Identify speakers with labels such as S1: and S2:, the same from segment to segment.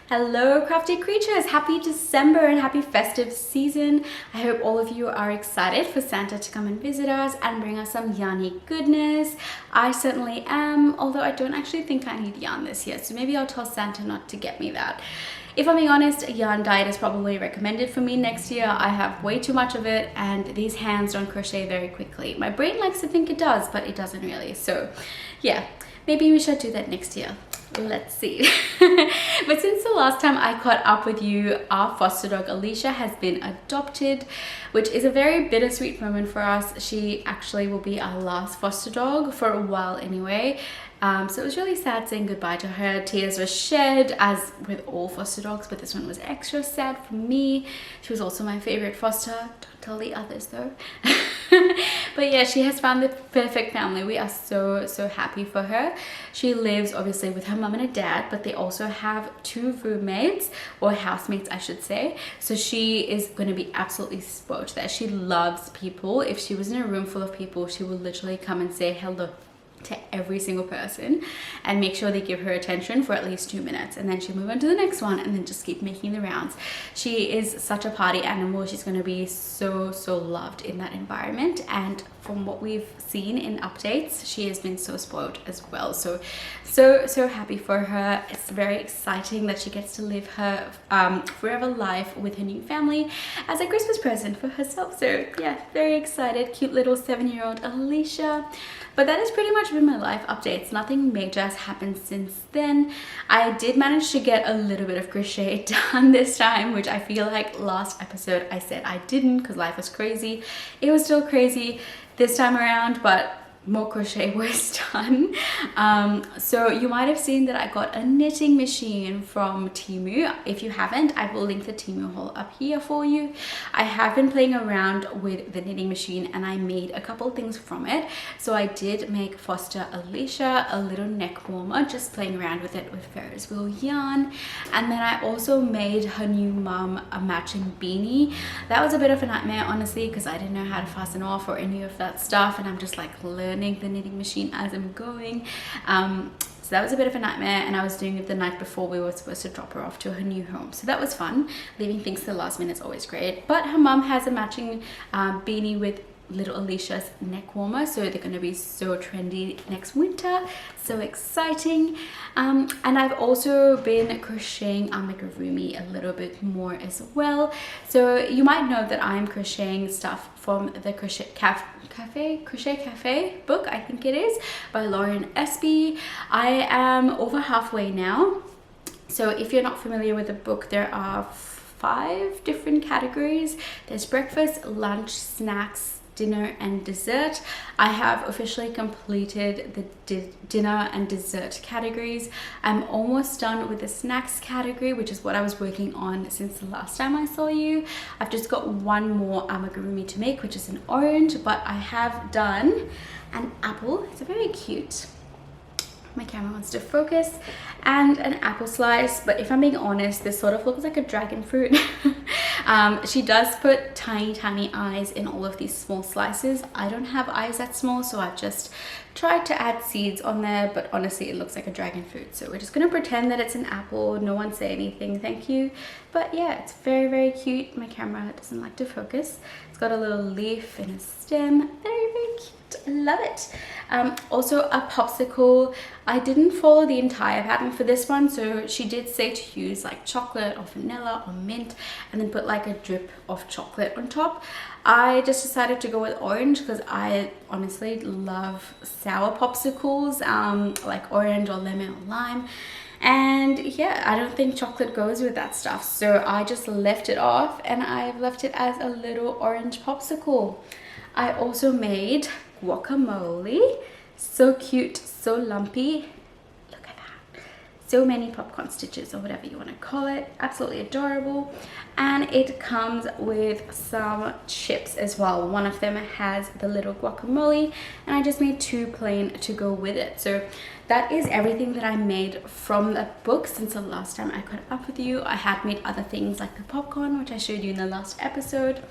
S1: Hello crafty creatures, happy December and happy festive season. I hope all of you are excited for Santa to come and visit us and bring us some yarny goodness. I certainly am, although I don't actually think I need yarn this year, so maybe I'll tell Santa not to get me that. If I'm being honest, a yarn diet is probably recommended for me next year. I have way too much of it and these hands don't crochet very quickly. My brain likes to think it does, but it doesn't really. So yeah, maybe we should do that next year. Let's see. But since the last time I caught up with you, our foster dog Alicia has been adopted, which is a very bittersweet moment for us. She actually will be our last foster dog for a while anyway. So it was really sad saying goodbye to her. Tears were shed, as with all foster dogs, but this one was extra sad for me. She was also my favorite foster. Don't tell the others though. But yeah, she has found the perfect family. We are so happy for her. She lives obviously with her mum and her dad, but they also have 2 roommates, or housemates I should say. So she is going to be absolutely spoiled there. She loves people. If she was in a room full of people, she would literally come and say hello to every single person and make sure they give her attention for at least 2 minutes, and then she'll move on to the next one and then just keep making the rounds. She is such a party animal. She's going to be so loved in that environment, and from what we've seen in updates, she has been so spoiled as well. So happy for her. It's very exciting that she gets to live her forever life with her new family as a Christmas present for herself. So yeah, very excited. Cute little 7-year-old Alicia. But that has pretty much been my life updates. Nothing major has happened since then. I did manage to get a little bit of crochet done this time, which I feel like last episode I said I didn't because life was crazy. It was still crazy this time around, but more crochet was done. So you might have seen that I got a knitting machine from Temu. If you haven't, I will link the Temu haul up here for you. I have been playing around with the knitting machine and I made a couple things from it. So I did make Foster Alicia a little neck warmer, just playing around with it with Ferris wheel yarn. And then I also made her new mum a matching beanie. That was a bit of a nightmare, honestly, because I didn't know how to fasten off or any of that stuff, and I'm just like learning the knitting machine as I'm going. So that was a bit of a nightmare, and I was doing it the night before we were supposed to drop her off to her new home. So that was fun. Leaving things to the last minute is always great. But her mum has a matching beanie with little Alicia's neck warmer, so they're going to be so trendy next winter. So exciting. And I've also been crocheting Amigurumi a little bit more as well. So you might know that I'm crocheting stuff from the Crochet Cafe book, I think it is, by Lauren Espy. I am over halfway now. So if you're not familiar with the book, there are 5 different categories. There's breakfast, lunch, snacks, dinner and dessert. I have officially completed the dinner and dessert categories. I'm almost done with the snacks category, which is what I was working on since the last time I saw you. I've just got one more amigurumi to make, which is an orange, but I have done an apple. It's very cute. My camera wants to focus, and an apple slice, but if I'm being honest, this sort of looks like a dragon fruit. She does put tiny eyes in all of these small slices. I don't have eyes that small, so I've just tried to add seeds on there, but honestly it looks like a dragon fruit. So we're just gonna pretend that it's an apple. No one say anything, thank you. But yeah, it's very cute. My camera doesn't like to focus. It's got a little leaf and a stem. Very cute. I love it. Also a popsicle. I didn't follow the entire pattern for this one, so she did say to use like chocolate or vanilla or mint and then put like a drip of chocolate on top. I just decided to go with orange because I honestly love sour popsicles, like orange or lemon or lime. And yeah, I don't think chocolate goes with that stuff, so I just left it off and I've left it as a little orange popsicle. I also made guacamole. So cute, so lumpy. Look at that. So many popcorn stitches or whatever you want to call it. Absolutely adorable. And it comes with some chips as well. One of them has the little guacamole, and I just made 2 plain to go with it. So that is everything that I made from the book since the last time I caught up with you. I had made other things like the popcorn, which I showed you in the last episode.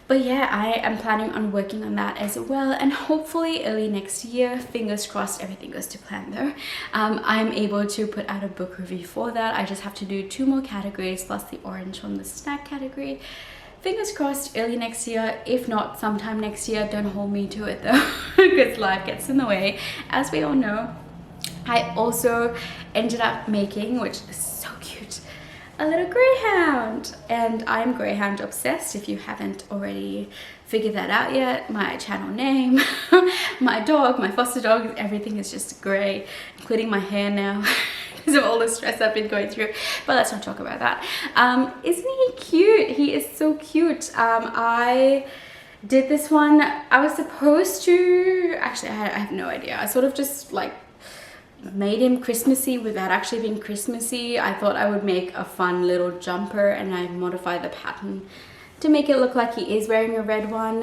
S1: But yeah, I am planning on working on that as well, and hopefully early next year, fingers crossed everything goes to plan though, I'm able to put out a book review for that. I just have to do 2 more categories plus the orange from the snack category. Fingers crossed early next year, if not sometime next year. Don't hold me to it though, because life gets in the way, as we all know. I also ended up making, which is so cute, a little greyhound, and I'm greyhound obsessed if you haven't already figured that out yet. My channel name, my dog, my foster dog, everything is just grey, including my hair now because of all the stress I've been going through. But let's not talk about that. Isn't he cute? He is so cute. I did this one. I was supposed to, actually I have no idea. I sort of just like made him Christmassy without actually being Christmassy. I thought I would make a fun little jumper, and I modified the pattern to make it look like he is wearing a red one.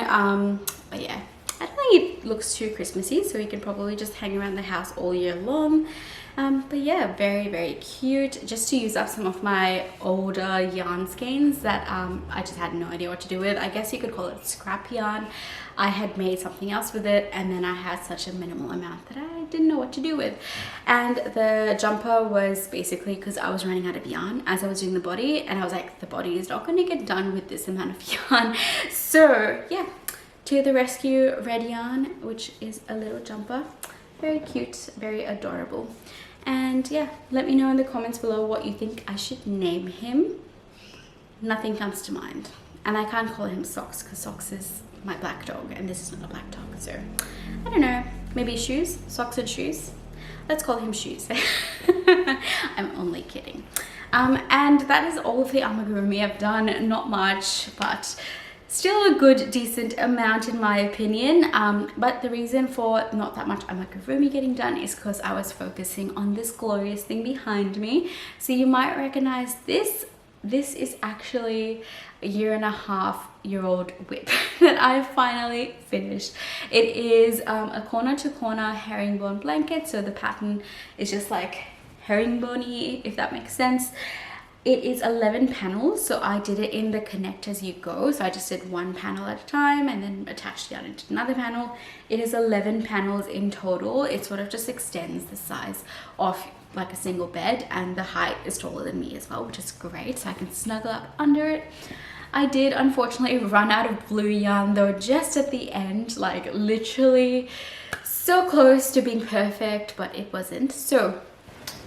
S1: But yeah, I don't think it looks too Christmassy, so he can probably just hang around the house all year long. But yeah, very, very cute. Just to use up some of my older yarn skeins that I just had no idea what to do with. I guess you could call it scrap yarn. I had made something else with it, and then I had such a minimal amount that I didn't know what to do with. And the jumper was basically because I was running out of yarn as I was doing the body, and I was like, the body is not going to get done with this amount of yarn. So yeah, to the rescue, red yarn, which is a little jumper. Very cute, very adorable. And yeah, let me know in the comments below what you think I should name him. Nothing comes to mind, and I can't call him Socks because Socks is my black dog and this is not a black dog, so I don't know, maybe Shoes, Socks and Shoes. Let's call him Shoes. I'm only kidding. And that is all of the amigurumi I've done. Not much, but still a good decent amount in my opinion. But the reason for not that much amigurumi getting done is because I was focusing on this glorious thing behind me. So you might recognize this. This is actually a 1.5-year-old WIP that I finally finished. It is a corner-to-corner herringbone blanket, so the pattern is just like herringbone-y, if that makes sense. It is 11 panels, so I did it in the connect as you go. So I just did 1 panel at a time and then attached the other to another panel. It is 11 panels in total. It sort of just extends the size of like a single bed, and the height is taller than me as well, which is great, so I can snuggle up under it. I did unfortunately run out of blue yarn though just at the end, like literally so close to being perfect, but it wasn't. So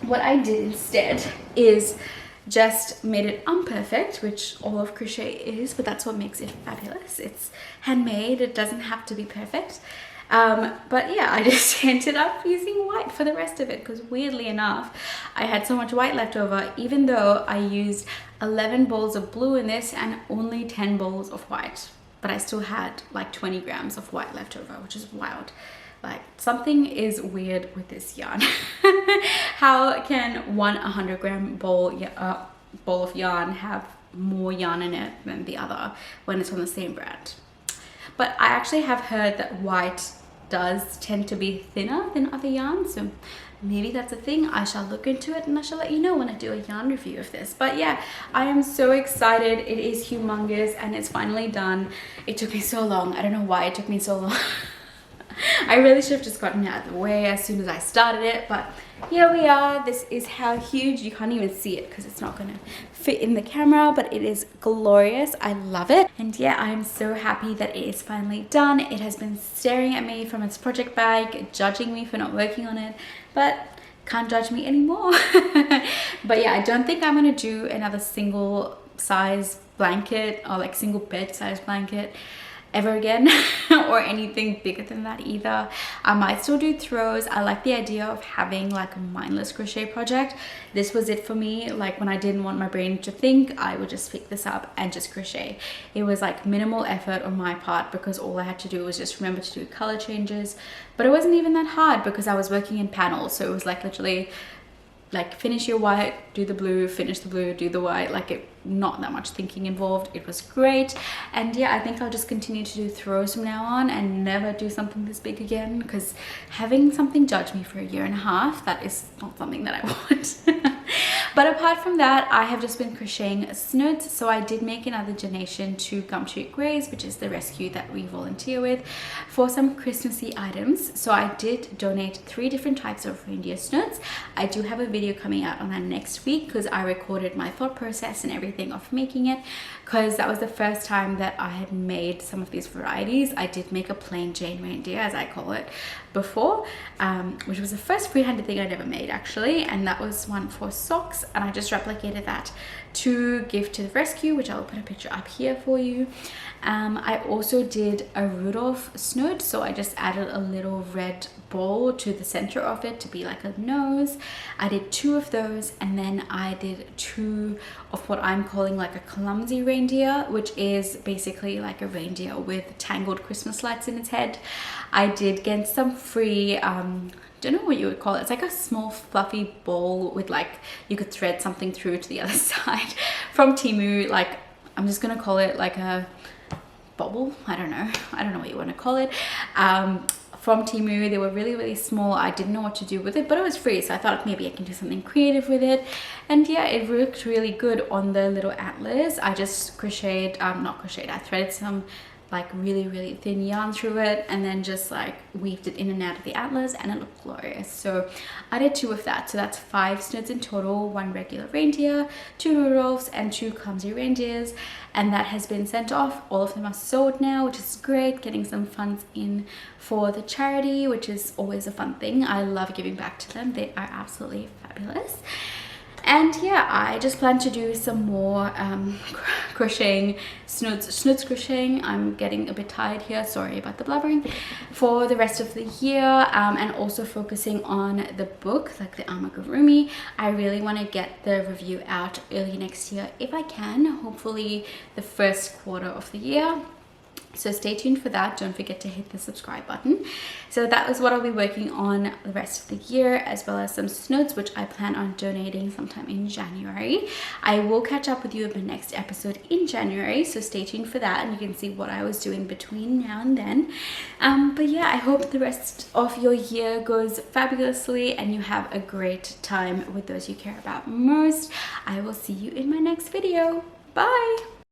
S1: what I did instead is just made it unperfect, which all of crochet is, but that's what makes it fabulous. It's handmade, it doesn't have to be perfect. But yeah, I just ended up using white for the rest of it because weirdly enough, I had so much white left over, even though I used 11 balls of blue in this and only 10 balls of white. But I still had like 20 grams of white left over, which is wild. Like, something is weird with this yarn. How can one 100-gram ball of yarn have more yarn in it than the other when it's from the same brand? But I actually have heard that white does tend to be thinner than other yarns, so maybe that's a thing. I shall look into it and I shall let you know when I do a yarn review of this. But yeah, I am so excited. It is humongous and it's finally done. It took me so long. I don't know why it took me so long. I really should have just gotten it out of the way as soon as I started it, but here we are. This is how huge. You can't even see it because it's not going to fit in the camera, but it is glorious. I love it. And yeah, I am so happy that it is finally done. It has been staring at me from its project bag, judging me for not working on it, but can't judge me anymore. But yeah, I don't think I'm going to do another single size blanket or like single bed size blanket ever again or anything bigger than that either. I might still do throws. I like the idea of having like a mindless crochet project. This was it for me. Like when I didn't want my brain to think, I would just pick this up and just crochet. It was like minimal effort on my part because all I had to do was just remember to do color changes, but it wasn't even that hard because I was working in panels. So it was like literally like finish your white, do the blue, finish the blue, do the white. Like it, not that much thinking involved. It was great. And yeah, I think I'll just continue to do throws from now on and never do something this big again, because having something judge me for a 1.5 years, that is not something that I want. But apart from that, I have just been crocheting Snoods. So I did make another donation to Gumtree Grays, which is the rescue that we volunteer with, for some Christmassy items. So I did donate 3 different types of reindeer Snoods. I do have a video coming out on that next week because I recorded my thought process and everything of making it, because that was the first time that I had made some of these varieties. I did make a plain Jane reindeer, as I call it, before, which was the first freehanded thing I'd ever made actually, and that was one for socks, and I just replicated that to give to the rescue, which I'll put a picture up here for you. I also did a Rudolph Snood, so I just added a little red ball to the center of it to be like a nose. I did 2 of those, and then I did 2 of what I'm calling like a clumsy reindeer, which is basically like a reindeer with tangled Christmas lights in its head. I did get some free don't know what you would call it. It's like a small fluffy ball with like, you could thread something through to the other side, from Temu. Like, I'm just gonna call it like a bobble. I don't know what you want to call it. From Temu. They were really small. I didn't know what to do with it, but it was free, so I thought maybe I can do something creative with it. And yeah, it looked really good on the little antlers. I just crocheted, not crocheted, I threaded some like really thin yarn through it, and then just like weaved it in and out of the antlers, and it looked glorious. So I did 2 of that, so that's 5 Snoods in total, 1 regular reindeer, 2 Rudolphs, and 2 clumsy reindeers. And that has been sent off. All of them are sold now, which is great, getting some funds in for the charity, which is always a fun thing. I love giving back to them. They are absolutely fabulous. And yeah, I just plan to do some more crocheting, Snoods crocheting. I'm getting a bit tired here, sorry about the blubbering, for the rest of the year, and also focusing on the book, like the Amigurumi. I really want to get the review out early next year if I can, hopefully the first quarter of the year. So stay tuned for that. Don't forget to hit the subscribe button. So that was what I'll be working on the rest of the year, as well as some Snoods, which I plan on donating sometime in January. I will catch up with you in the next episode in January, so stay tuned for that, and you can see what I was doing between now and then. But yeah, I hope the rest of your year goes fabulously and you have a great time with those you care about most. I will see you in my next video. Bye!